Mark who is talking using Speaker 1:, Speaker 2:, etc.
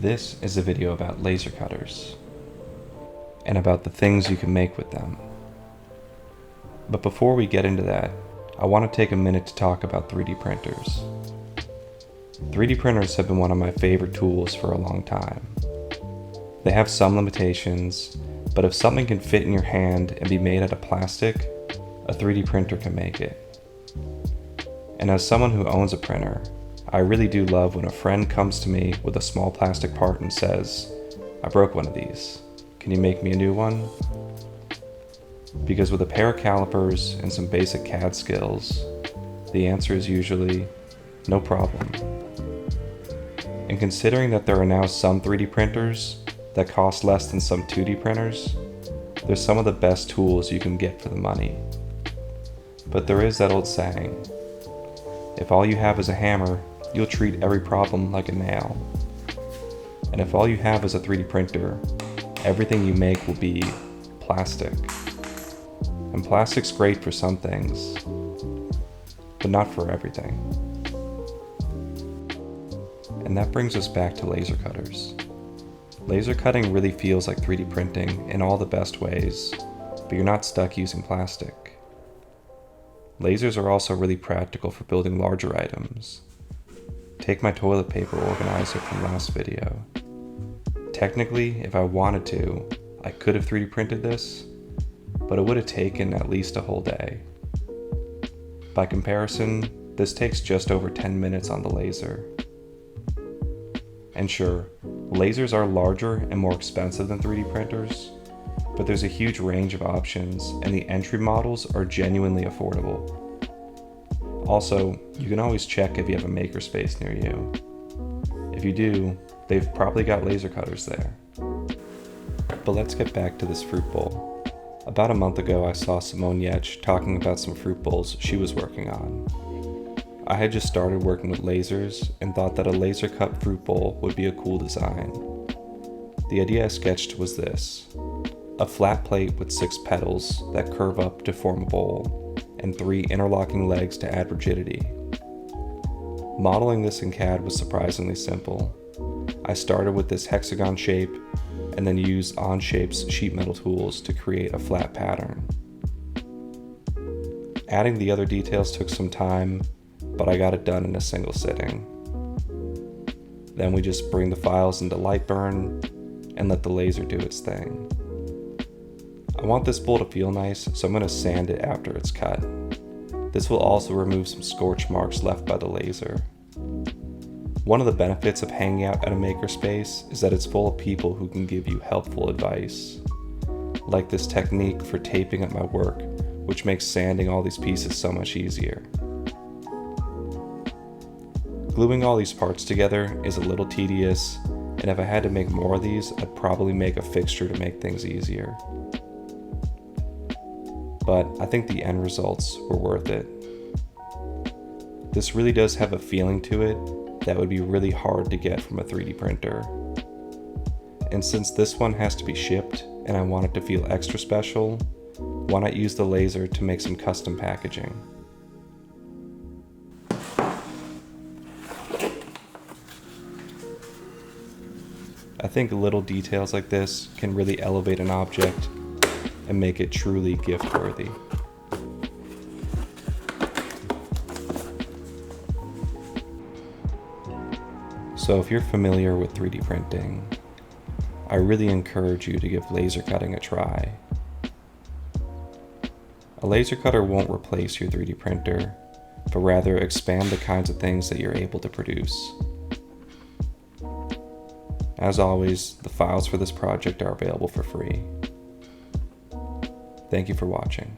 Speaker 1: This is a video about laser cutters and about the things you can make with them. But before we get into that, I want to take a minute to talk about 3D printers. 3D printers have been one of my favorite tools for a long time. They have some limitations, but if something can fit in your hand and be made out of plastic, a 3D printer can make it. And as someone who owns a printer, I really do love when a friend comes to me with a small plastic part and says, "I broke one of these. Can you make me a new one?" Because with a pair of calipers and some basic CAD skills, the answer is usually, no problem. And considering that there are now some 3D printers that cost less than some 2D printers, they're some of the best tools you can get for the money. But there is that old saying, if all you have is a hammer, you'll treat every problem like a nail. And if all you have is a 3D printer, everything you make will be plastic. And plastic's great for some things, but not for everything. And that brings us back to laser cutters. Laser cutting really feels like 3D printing in all the best ways, but you're not stuck using plastic. Lasers are also really practical for building larger items. Take my toilet paper organizer from last video. Technically, if I wanted to, I could have 3D printed this, but it would have taken at least a whole day. By comparison, this takes just over 10 minutes on the laser. And sure, lasers are larger and more expensive than 3D printers, but there's a huge range of options and the entry models are genuinely affordable. Also, you can always check if you have a makerspace near you. If you do, they've probably got laser cutters there. But let's get back to this fruit bowl. About a month ago, I saw Simone Yetch talking about some fruit bowls she was working on. I had just started working with lasers and thought that a laser cut fruit bowl would be a cool design. The idea I sketched was this: a flat plate with 6 petals that curve up to form a bowl, and 3 interlocking legs to add rigidity. Modeling this in CAD was surprisingly simple. I started with this hexagon shape and then used Onshape's sheet metal tools to create a flat pattern. Adding the other details took some time, but I got it done in a single sitting. Then we just bring the files into Lightburn and let the laser do its thing. I want this bowl to feel nice, so I'm going to sand it after it's cut. This will also remove some scorch marks left by the laser. One of the benefits of hanging out at a makerspace is that it's full of people who can give you helpful advice. Like this technique for taping up my work, which makes sanding all these pieces so much easier. Gluing all these parts together is a little tedious, and if I had to make more of these, I'd probably make a fixture to make things easier. But I think the end results were worth it. This really does have a feeling to it that would be really hard to get from a 3D printer. And since this one has to be shipped and I want it to feel extra special, why not use the laser to make some custom packaging? I think little details like this can really elevate an object and make it truly gift-worthy. So if you're familiar with 3D printing, I really encourage you to give laser cutting a try. A laser cutter won't replace your 3D printer, but rather expand the kinds of things that you're able to produce. As always, the files for this project are available for free. Thank you for watching.